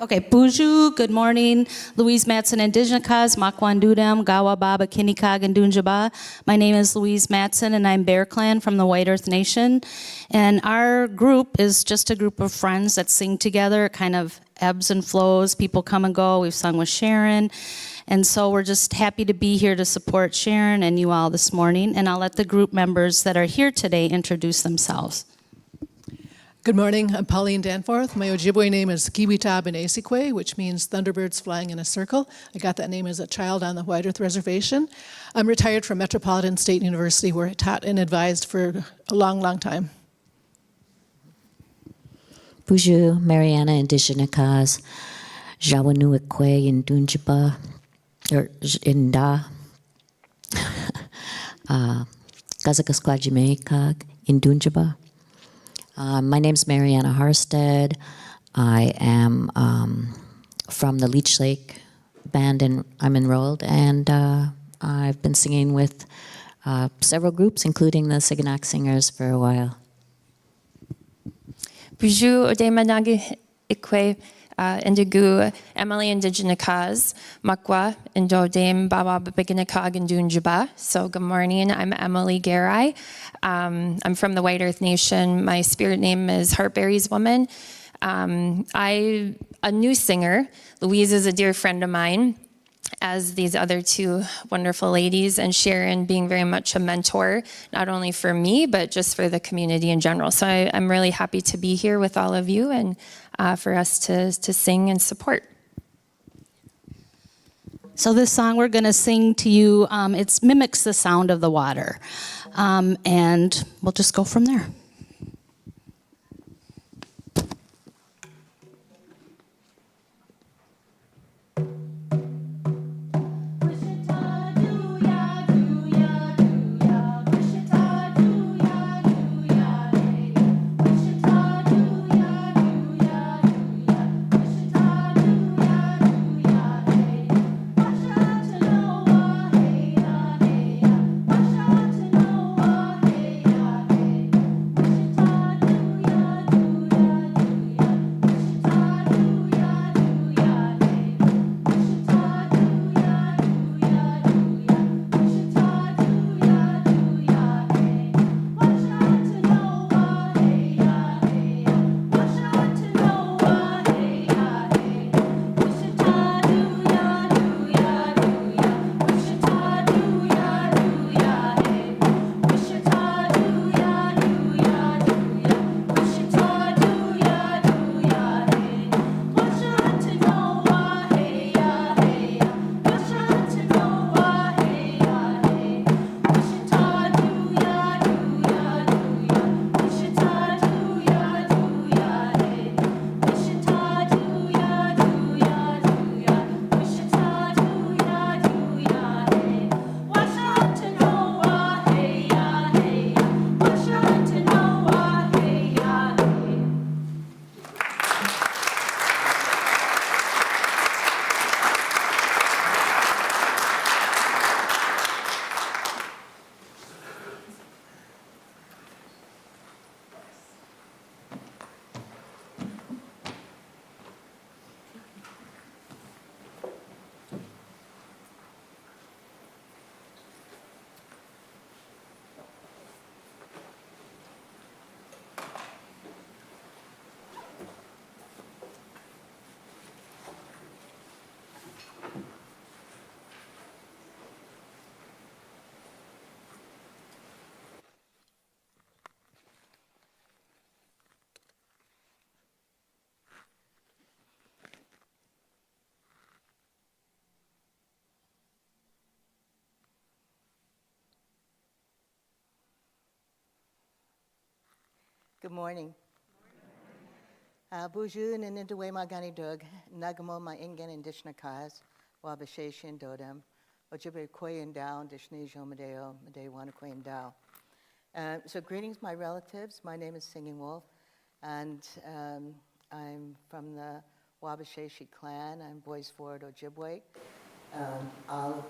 Okay, Buju, good morning. Louise Matson, Indigenous, Makwan Dudam, Gawa Baba, Kinikag, and Dunjaba. My name is Louise Matson, and I'm Bear Clan from the White Earth Nation. And our group is just a group of friends that sing together. It kind of ebbs and flows. People come and go. We've sung with Sharon. And so we're just happy to be here to support Sharon and you all this morning. And I'll let the group members that are here today introduce themselves. Good morning, I'm Pauline Danforth. My Ojibway name is Kiwitab Inesikwe, which means thunderbirds flying in a circle. I got that name as a child on the White Earth Reservation. I'm retired from Metropolitan State University, where I taught and advised for a long, long time. Buju, Mariana, Indigenous, Jawanuikwe, in Dunjaba, or in Da, Kazakasquajimekag, in Dunjaba. My name's Mariana Harstead. I am from the Leech Lake Band, and I'm enrolled, and I've been singing with several groups, including the Siganak Singers, for a while. Buju Odemanagi Ikwe Indigu Emily Indigenous Makwa Indodame Baba Biginakag and Dunjaba. So good morning, I'm Emily Garai. I'm from the White Earth Nation. My spirit name is Heartberry's Woman. I'm a new singer. Louise is a dear friend of mine, as these other two wonderful ladies, and Sharon being very much a mentor, not only for me, but just for the community in general. So I'm really happy to be here with all of you and for us to sing and support. So this song we're going to sing to you, it mimics the sound of the water. And we'll just go from there. Good morning. Buju Ninintaway Magani Dug, Nagamo my Ingen Indigenous, Wabasheshin Dodem, Ojibway Koyan Down, Dishnejo Medeo, Mede Wanakoyan Dow. So greetings, my relatives. My name is Singing Wolf, and I'm from the Wabasheshi clan. I'm Boys Ford Ojibway. All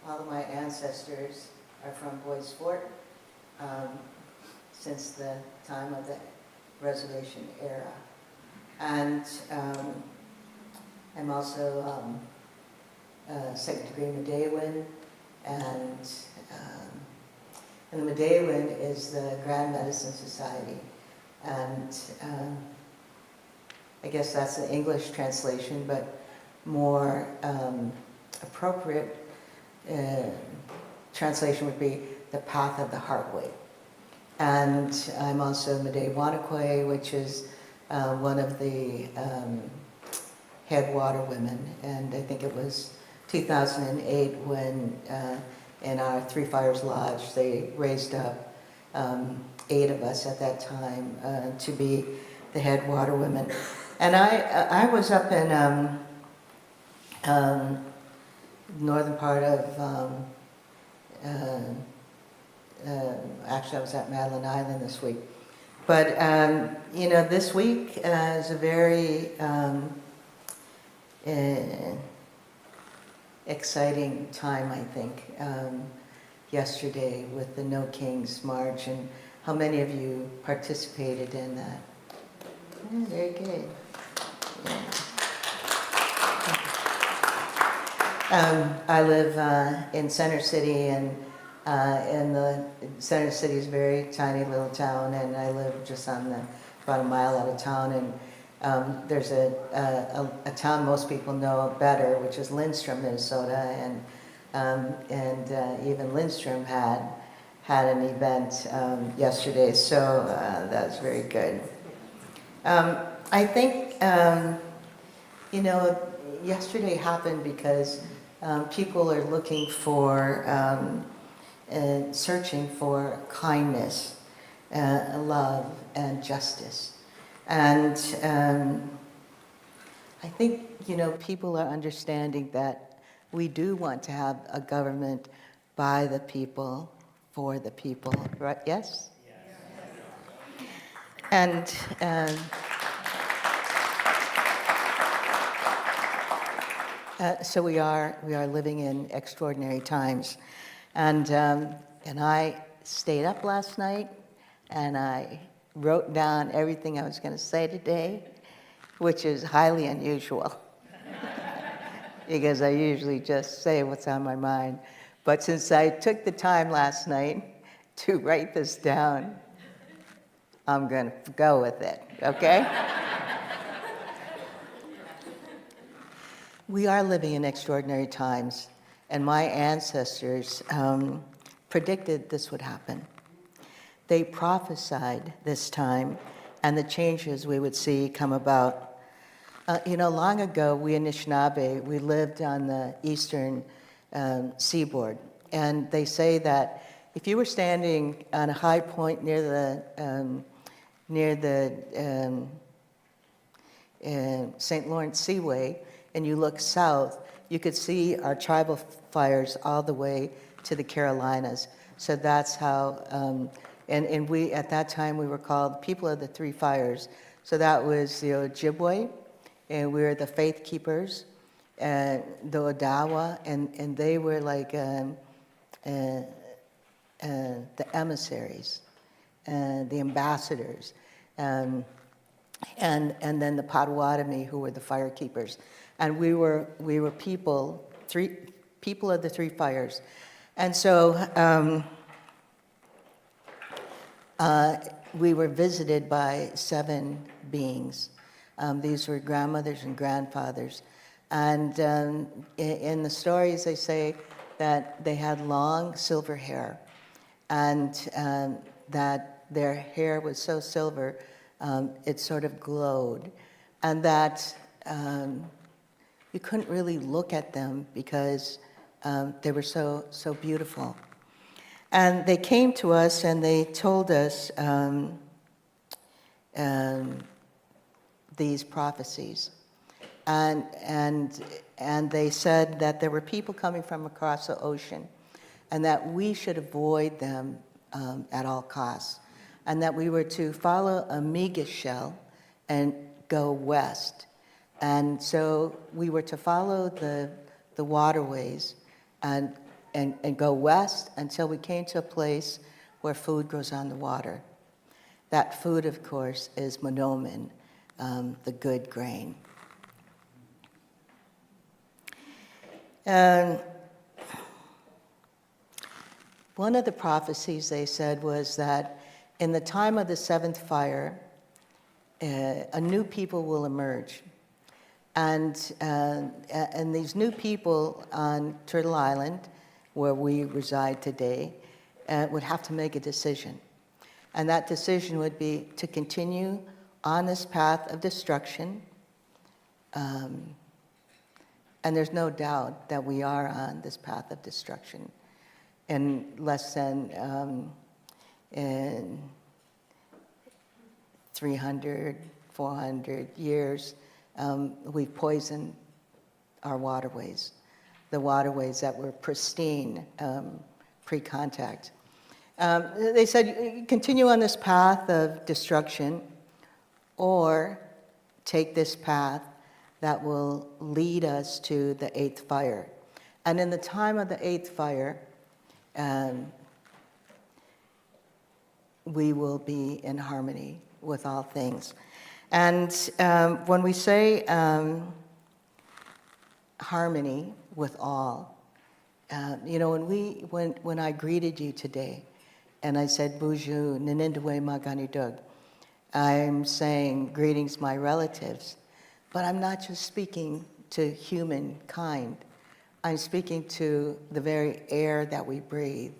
of my ancestors are from Boys Fort. Since the time of the reservation era. And I'm also second degree Medewan, and the Medewan is the Grand Medicine Society, and I guess that's the English translation, but more appropriate translation would be the Path of the Heartway. And I'm also Medewanakwe, which is one of the head water women, and I think it was 2008 when in our Three Fires Lodge they raised up 8 of us at that time to be the head water women. And I was up in northern part of actually I was at Madeline Island this week. But, you know, this week is a very exciting time, I think. Yesterday with the No Kings March, and how many of you participated in that? Yeah, very good. Yeah. I live in Center City, and the Center City is a very tiny little town, and I live just on about a mile out of town, and there's a town most people know better, which is Lindstrom, Minnesota, and even Lindstrom had an event yesterday, so that's very good. I think, you know, yesterday happened because people are looking for and searching for kindness, love, and justice. And I think, you know, people are understanding that we do want to have a government by the people, for the people, right? Yes? Yes. And so we are living in extraordinary times. And I stayed up last night, and I wrote down everything I was going to say today, which is highly unusual, because I usually just say what's on my mind. But since I took the time last night to write this down, I'm going to go with it, okay? We are living in extraordinary times, and my ancestors predicted this would happen. They prophesied this time and the changes we would see come about. You know, long ago, we Anishinaabe, we lived on the eastern seaboard, and they say that if you were standing on a high point near the St. Lawrence Seaway, and you look south, you could see our tribal fires all the way to the Carolinas. So that's how, and we, at that time, we were called People of the Three Fires. So that was the Ojibway, and we were the Faith Keepers, and the Odawa, and they were like the emissaries, the ambassadors, and then the Potawatomi, who were the fire keepers. And we were people of the Three Fires. And so we were visited by 7 beings. These were grandmothers and grandfathers. And in the stories, they say that they had long silver hair, and that their hair was so silver, it sort of glowed, and that you couldn't really look at them because they were so beautiful. And they came to us and they told us these prophecies. And they said that there were people coming from across the ocean, and that we should avoid them at all costs, and that we were to follow a Miga shell and go west. And so we were to follow the waterways and go west until we came to a place where food grows on the water. That food, of course, is monomen, the good grain. And one of the prophecies they said was that in the time of the seventh fire, a new people will emerge. And these new people on Turtle Island, where we reside today, would have to make a decision. And that decision would be to continue on this path of destruction. And there's no doubt that we are on this path of destruction. In less than in 300, 400 years, we've poisoned our waterways, the waterways that were pristine pre-contact. They said, continue on this path of destruction, or take this path that will lead us to the eighth fire. And in the time of the eighth fire, we will be in harmony with all things. And when we say harmony with all, when I greeted you today, and I said, Buju, Ninindwe Magani Dug, I'm saying, greetings, my relatives. But I'm not just speaking to humankind. I'm speaking to the very air that we breathe,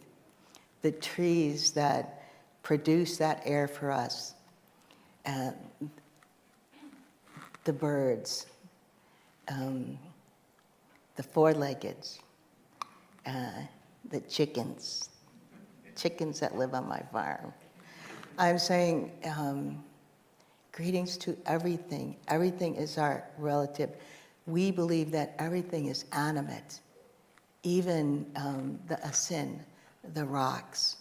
the trees that produce that air for us, the birds, the four-leggeds, the chickens that live on my farm. I'm saying greetings to everything. Everything is our relative. We believe that everything is animate, even the asin, the rocks.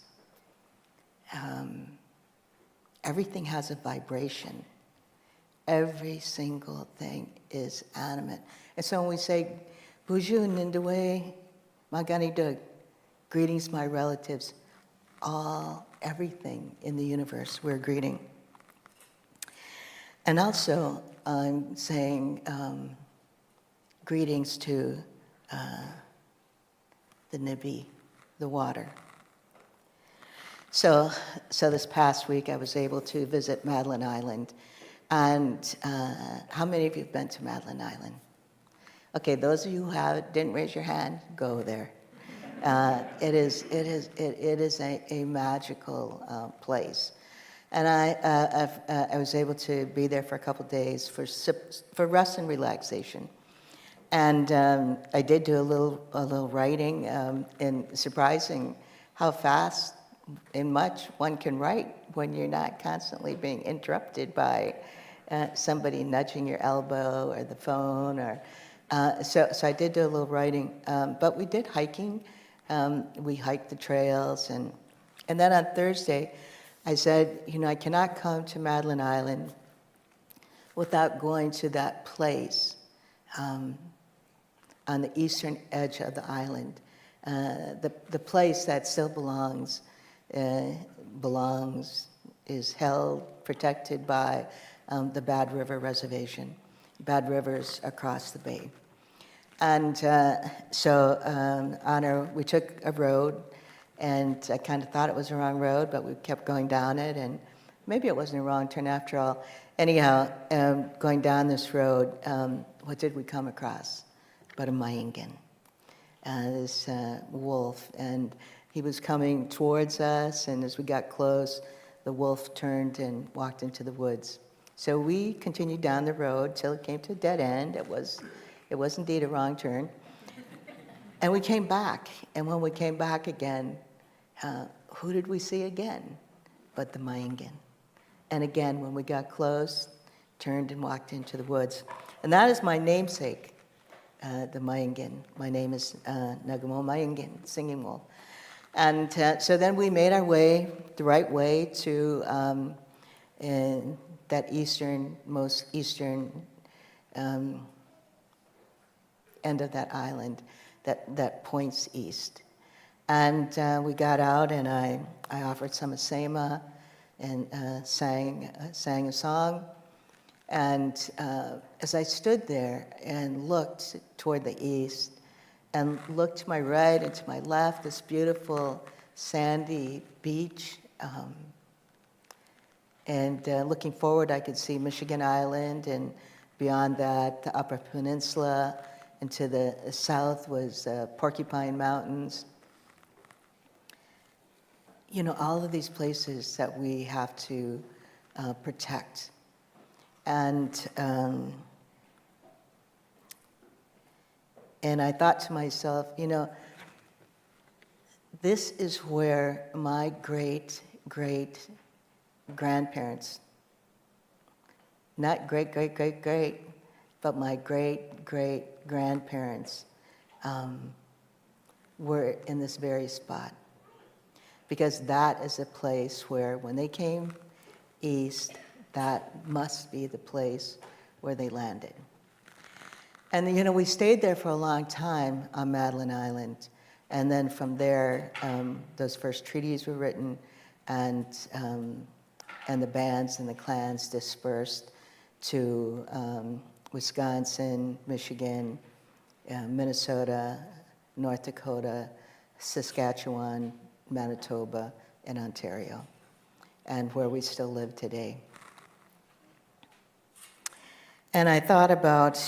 Everything has a vibration. Every single thing is animate. And so when we say, Buju Nindawe Magani Dug, greetings, my relatives, everything in the universe we're greeting. And also, I'm saying greetings to the Nibi, the water. So this past week, I was able to visit Madeline Island. And how many of you have been to Madeline Island? Okay, those of you who didn't raise your hand, go there. It is a magical place. And I was able to be there for a couple days for rest and relaxation. And I did do a little writing, and surprising how fast and much one can write when you're not constantly being interrupted by somebody nudging your elbow or the phone. So I did do a little writing, but we did hiking. We hiked the trails, and then on Thursday, I said, I cannot come to Madeline Island without going to that place on the eastern edge of the island, the place that still is held, protected by the Bad River Reservation, Bad Rivers across the bay. And we took a road, and I kind of thought it was the wrong road, but we kept going down it, and maybe it wasn't a wrong turn after all. Anyhow, going down this road, what did we come across? But a Maingan, this wolf, and he was coming towards us, and as we got close, the wolf turned and walked into the woods. So we continued down the road till it came to a dead end. It was indeed a wrong turn. And we came back, and when we came back again, who did we see again but the Maingan? And again, when we got close, turned and walked into the woods. And that is my namesake, the Maingan. My name is Nagamo Maingan, Singing Wolf. And so then we made our way, the right way, to that most eastern end of that island that points east. And we got out, and I offered some asema and sang a song. And as I stood there and looked toward the east and looked to my right and to my left, this beautiful sandy beach, and looking forward, I could see Michigan Island, and beyond that, the Upper Peninsula, and to the south was Porcupine Mountains. You know, all of these places that we have to protect. And I thought to myself, you know, this is where my great-great-grandparents, not great-great-great-great, but my great-great-grandparents were in this very spot. Because that is a place where, when they came east, that must be the place where they landed. And, you know, we stayed there for a long time on Madeline Island. And then from there, those first treaties were written, and the bands and the clans dispersed to Wisconsin, Michigan, Minnesota, North Dakota, Saskatchewan, Manitoba, and Ontario, and where we still live today. And I thought about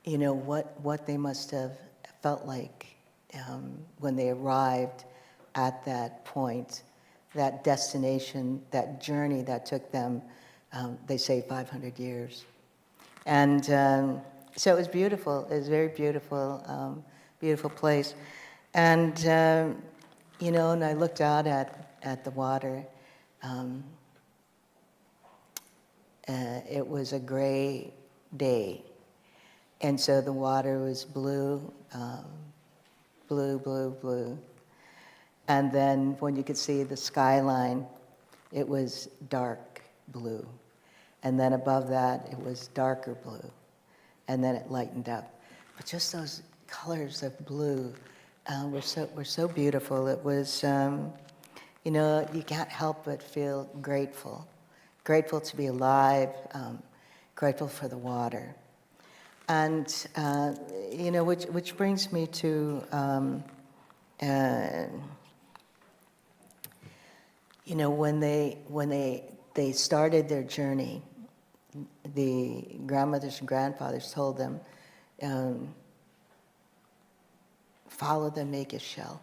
you know, what they must have felt like when they arrived at that point, that destination, that journey that took them, they say 500 years. And so it was beautiful. It was a very beautiful, beautiful place. And, you know, and I looked out at the water. It was a gray day. And so the water was blue, blue, blue, blue. And then when you could see the skyline, it was dark blue. And then above that, it was darker blue. And then it lightened up. But just those colors of blue were so beautiful. It was, you know, you can't help but feel grateful. Grateful to be alive, grateful for the water. And, you know, which brings me to, you know, when they started their journey, the grandmothers and grandfathers told them, follow the Migas shell.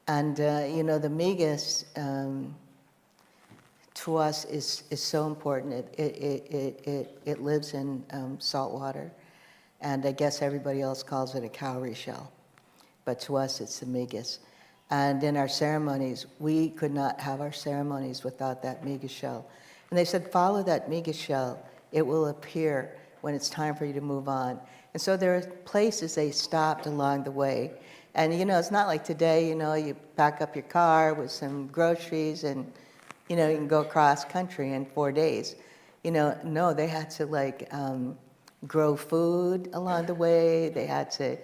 And, you know, the Migas, to us, is so important. It lives in salt water, and I guess everybody else calls it a cowrie shell. But to us, it's the Migas. And in our ceremonies, we could not have our ceremonies without that Migas shell. And they said, follow that Migas shell. It will appear when it's time for you to move on. And so there are places they stopped along the way. And, you know, it's not like today, you know, you pack up your car with some groceries and, you know, you can go cross country in 4 days. You know, no, they had to, like, grow food along the way. They had to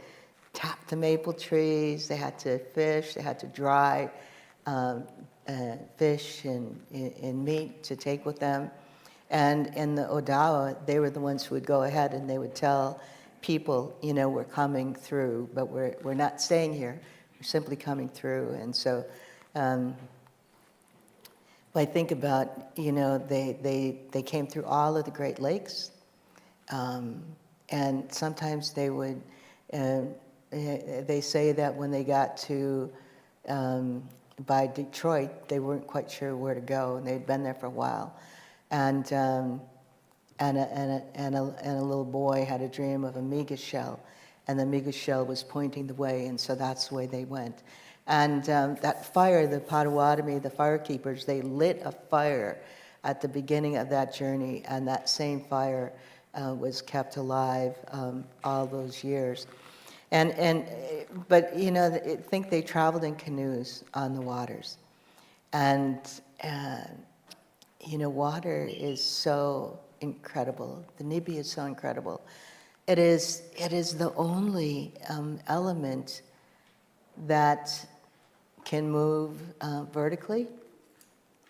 tap the maple trees. They had to fish. They had to dry fish and meat to take with them. And in the Odawa, they were the ones who would go ahead and they would tell people, you know, we're coming through, but we're not staying here. We're simply coming through. And so I think about, you know, they came through all of the Great Lakes, and sometimes they would, they say that when they got to by Detroit, they weren't quite sure where to go, and they'd been there for a while, and a little boy had a dream of a Migas shell, and the Migas shell was pointing the way, and so that's the way they went. And that fire, the Potawatomi, the firekeepers, they lit a fire at the beginning of that journey, and that same fire was kept alive all those years. But you know, I think they traveled in canoes on the waters, and you know, water is so incredible. The Nibi is so incredible. It is the only element that can move vertically,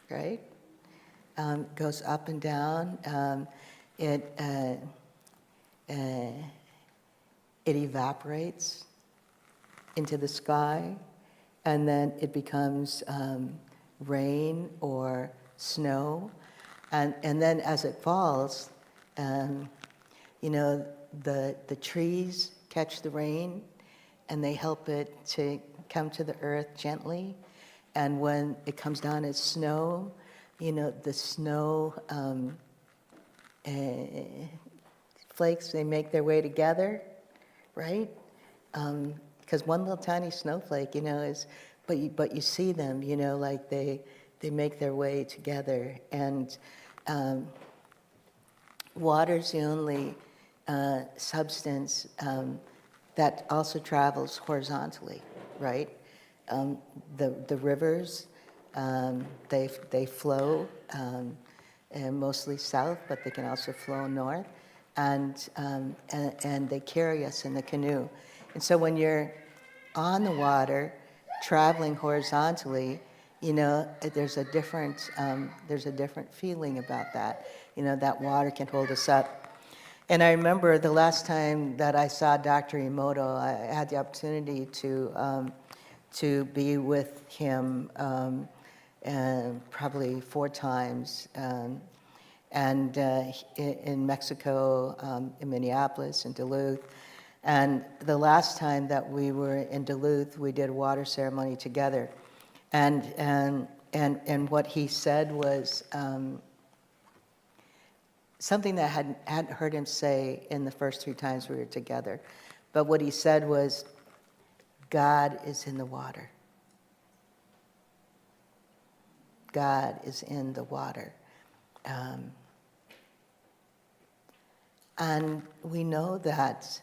right? Goes up and down. It evaporates into the sky, and then it becomes rain or snow. And then as it falls, you know, the trees catch the rain, and they help it to come to the earth gently. And when it comes down as snow, you know, the snow flakes, they make their way together, right? Because one little tiny snowflake, you know, but you see them, you know, like they make their way together. And water's the only substance that also travels horizontally, right? The rivers, they flow mostly south, but they can also flow north, and they carry us in the canoe. And so when you're on the water, traveling horizontally, you know, there's a different feeling about that. You know, that water can hold us up. And I remember the last time that I saw Dr. Emoto, I had the opportunity to be with him probably 4 times, and in Mexico, in Minneapolis, in Duluth. And the last time that we were in Duluth, we did a water ceremony together. And what he said was something that I hadn't heard him say in the first 3 times we were together. But what he said was, God is in the water. God is in the water. And we know that,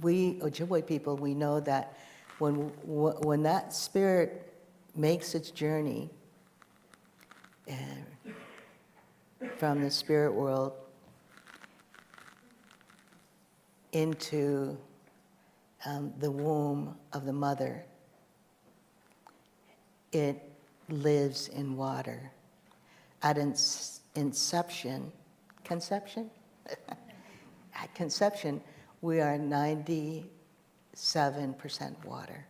we Ojibway people, we know that when that spirit makes its journey from the spirit world into the womb of the mother, it lives in water. At conception, at conception, we are 97% water.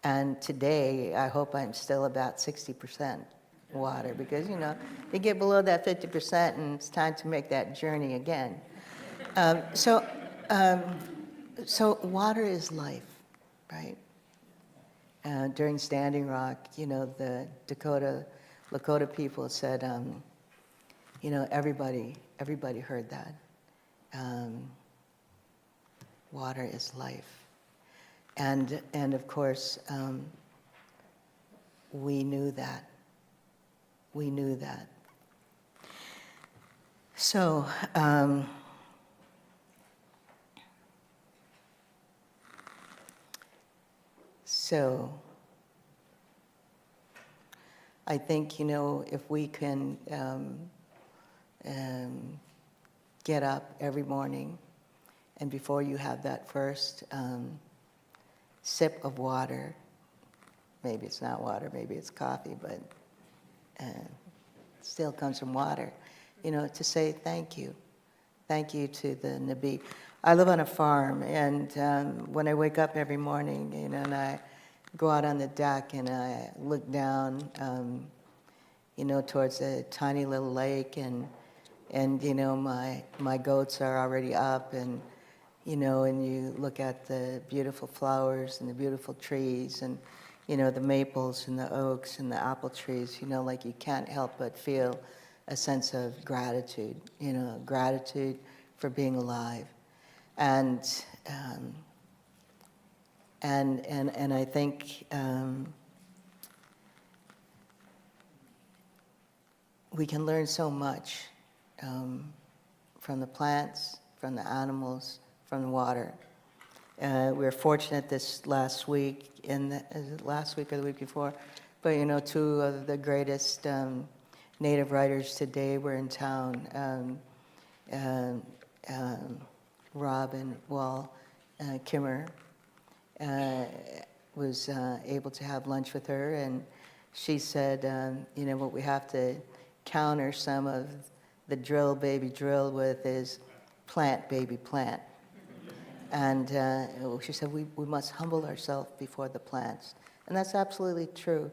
And today, I hope I'm still about 60% water, because, you know, you get below that 50% and it's time to make that journey again. So water is life, right? During Standing Rock, you know, the Lakota people said, you know, everybody heard that. Water is life. And of course, we knew that. We knew that. So, I think, you know, if we can get up every morning, and before you have that first sip of water, maybe it's not water, maybe it's coffee, but it still comes from water, you know, to say thank you. Thank you to the Nibi. I live on a farm, and when I wake up every morning, you know, and I go out on the deck and I look down, you know, towards a tiny little lake, and you know, my goats are already up, and you know, and you look at the beautiful flowers and the beautiful trees, and you know, the maples and the oaks and the apple trees, you know, like you can't help but feel a sense of gratitude, you know, gratitude for being alive. And I think we can learn so much from the plants, from the animals, from the water. We were fortunate this last week, is it last week or the week before? But you know, 2 of the greatest Native writers today were in town, Rob and Wal Kimmer. was able to have lunch with her, and she said, you know, what we have to counter some of the drill baby drill with is plant baby plant. And she said, we must humble ourselves before the plants. And that's absolutely true.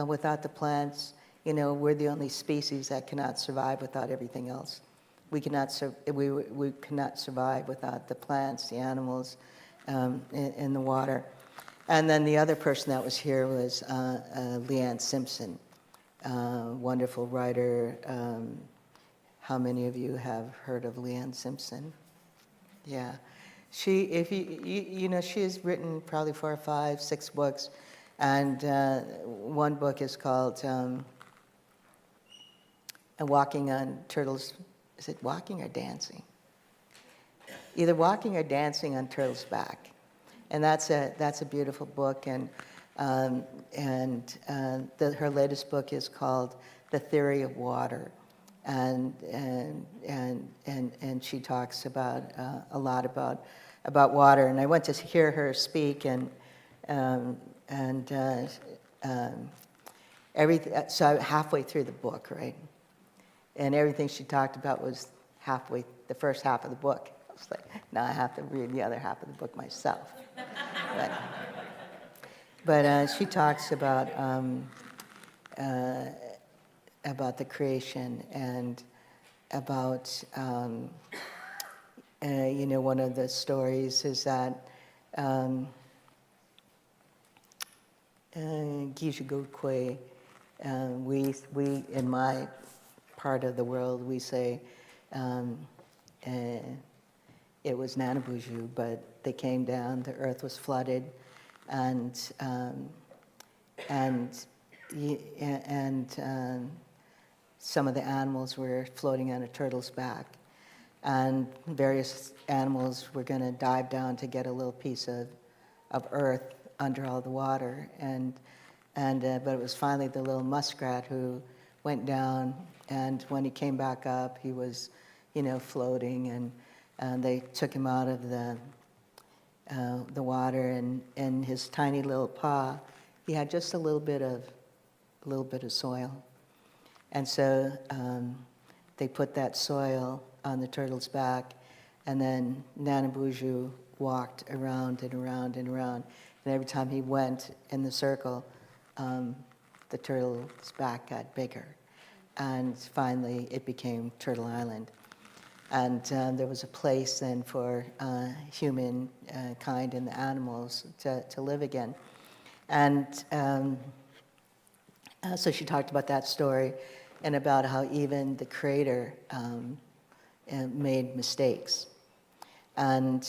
Without the plants, you know, we're the only species that cannot survive without everything else. We cannot survive without the plants, the animals, in the water. And then the other person that was here was Leanne Simpson, wonderful writer. How many of you have heard of Leanne Simpson? Yeah. She, if you know, she has written probably 4 or 5, 6 books, and one book is called Walking on Turtles. Is it walking or dancing? Either walking or dancing on Turtle's Back, and that's a beautiful book. And her latest book is called The Theory of Water, and she talks about a lot about water. And I went to hear her speak, and everything. So I'm halfway through the book, right? And everything she talked about was the first half of the book. I was like, now I have to read the other half of the book myself. But she talks about the creation and about, you know, one of the stories is that Gijigokwe, we in my part of the world, we say it was Nanabuju, but they came down, the earth was flooded, and some of the animals were floating on a turtle's back, and various animals were going to dive down to get a little piece of earth under all the water, but it was finally the little muskrat who went down, and when he came back up, he was, you know, floating, and they took him out of the water, and in his tiny little paw, he had just a little bit of soil, and so they put that soil on the turtle's back, and then Nanabuju walked around and around and around, and every time he went in the circle, the turtle's back got bigger, and finally it became Turtle Island. And there was a place then for humankind and the animals to live again. And so she talked about that story and about how even the Creator made mistakes. And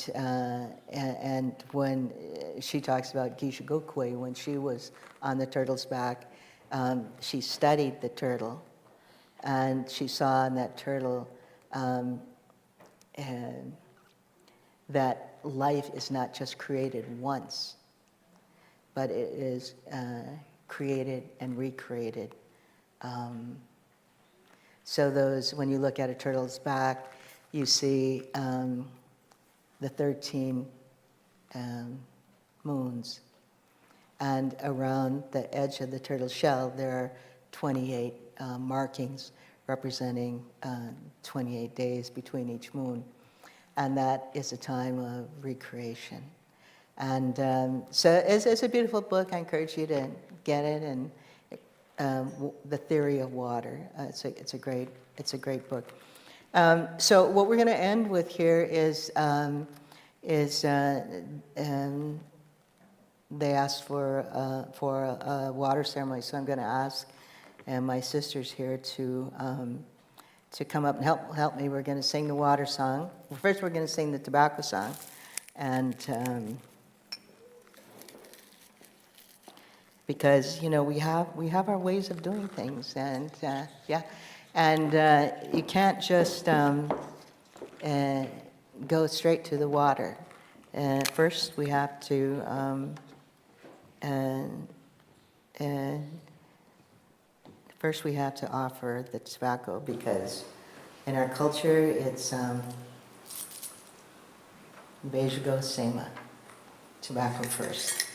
when she talks about Gijigokwe, when she was on the turtle's back, she studied the turtle, and she saw in that turtle that life is not just created once, but it is created and recreated. So when you look at a turtle's back, you see the 13 moons. And around the edge of the turtle shell, there are 28 markings representing 28 days between each moon. And that is a time of recreation. And so it's a beautiful book. I encourage you to get it. And The Theory of Water. It's a great book. So what we're going to end with here is they asked for a water ceremony. So I'm going to ask my sisters here to come up and help me. We're going to sing the water song. Well, first, we're going to sing the tobacco song, and because you know we have our ways of doing things, and yeah, and you can't just go straight to the water. First, we have to first we have to offer the tobacco, because in our culture it's Bejugo Sema, tobacco first.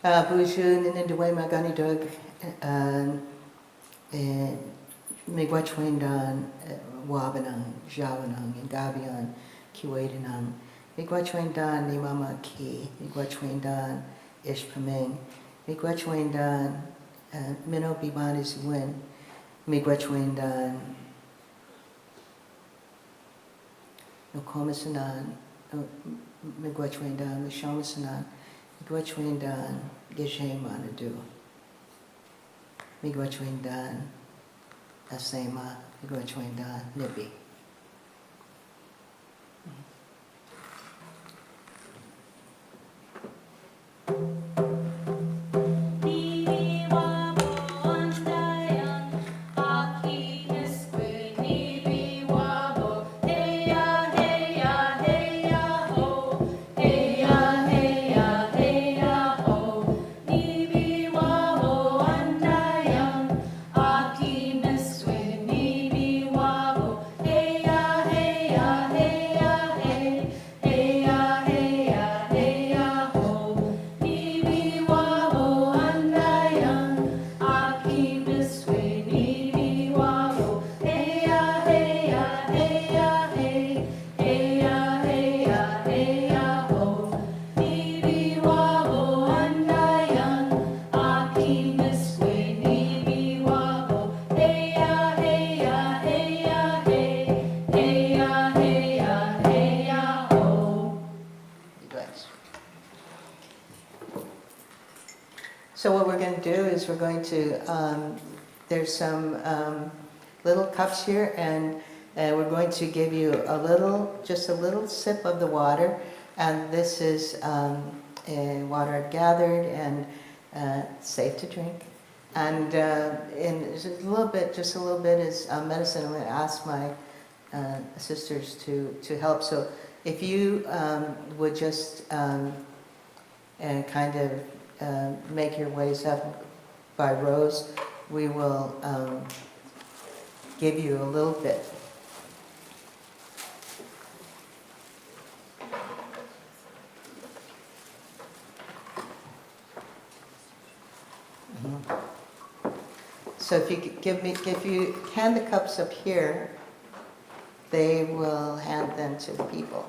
Buju Ninindaway Magani Dug, Migwachwendan, Wabanang, Javanang, and Gabian, Kiwadanang, Migwachwendan, Nimama Ki, Migwachwendan, Ishpaming, Migwachwendan, Minno Bibanis Win, Migwachwendan, Nokomasanan, Migwachwendan, Mishomasanan, Migwachwendan, Geshe Manadu, Migwachwendan, Asema, Migwachwendan, Nibi. So what we're going to do is we're going to, there's some little cups here, and we're going to give you a little, just a little sip of the water. And this is water I've gathered and safe to drink. And just a little bit is medicine. I'm going to ask my sisters to help. So if you would just kind of make your ways up by rows, we will give you a little bit. So if you hand the cups up here, they will hand them to the people.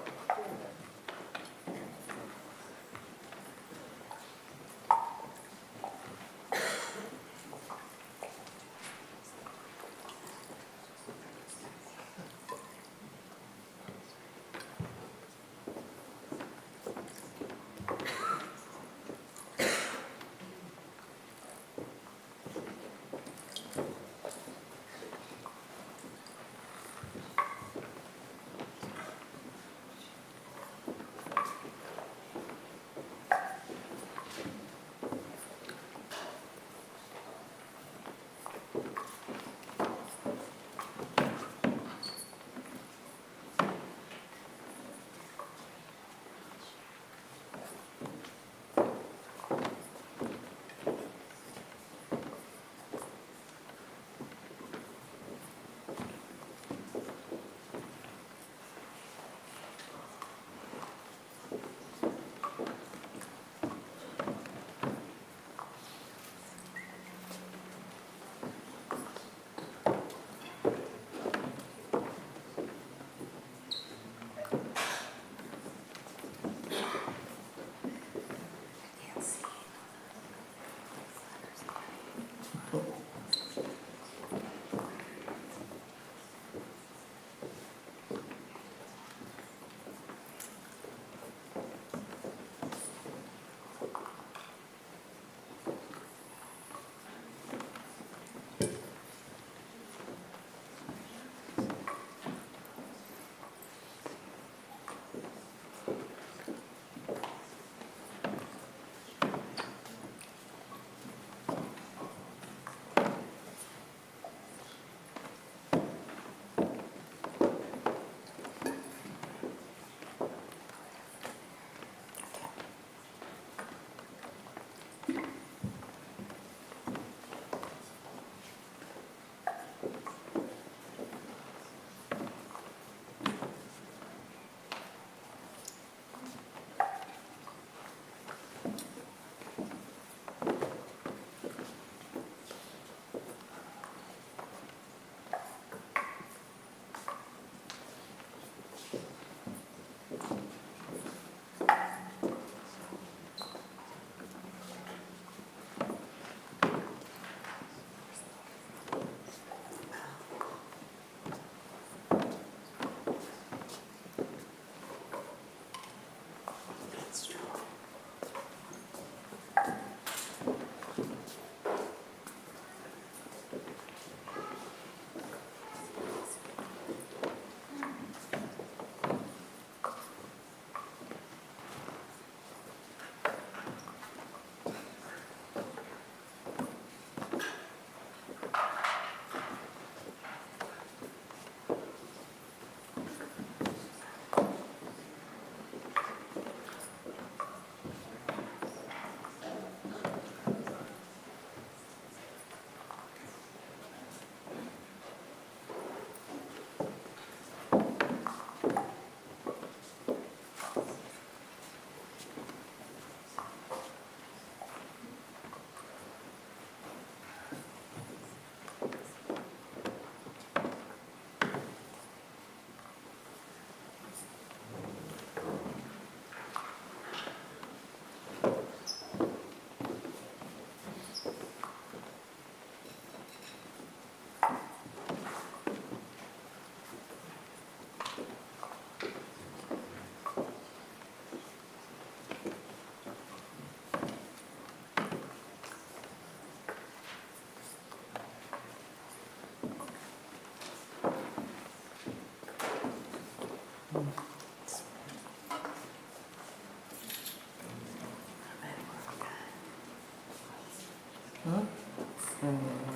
We're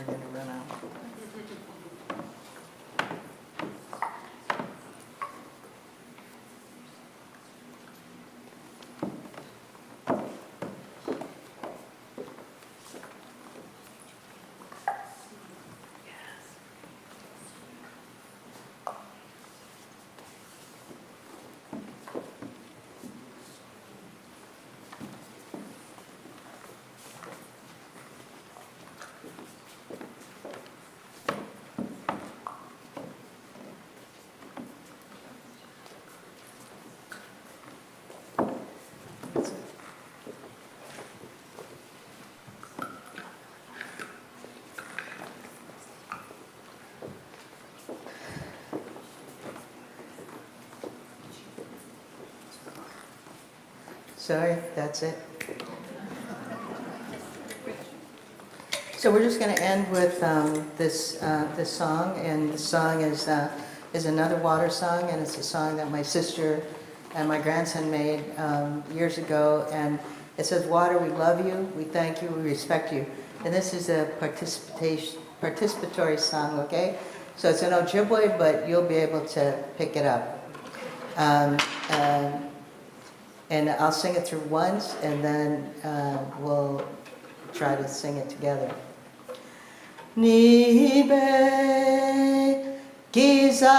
going to run out. Sorry, that's it. So we're just going to end with this song, and the song is another water song, and it's a song that my sister and my grandson made years ago, and it says, "Water, we love you, we thank you, we respect you." And this is a participatory song, okay? So it's an Ojibway, but you'll be able to pick it up. And I'll sing it through once, and then we'll try to sing it together. Nibi gizageigu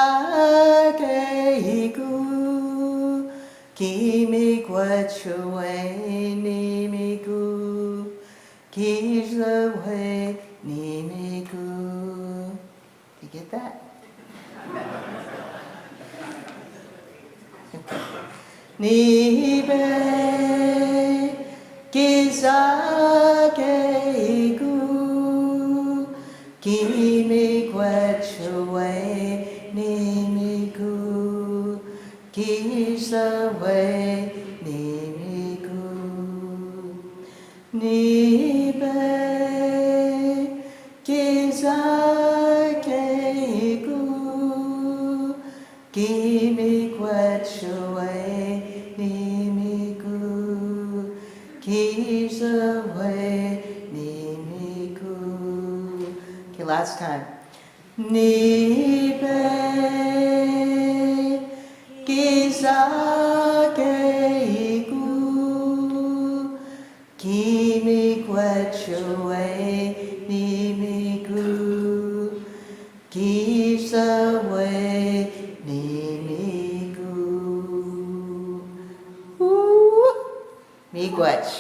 kimi gwachue nimigu gizaway nimigu. You get that? Nibi gizageigu kimi gwachue nimigu gizaway nimigu. Nibi gizageigu kimi gwachue nimigu gizaway nimigu. Okay, last time. Nibi gizageigu kimi gwachue nimigu gizaway nimigu. Miigwech.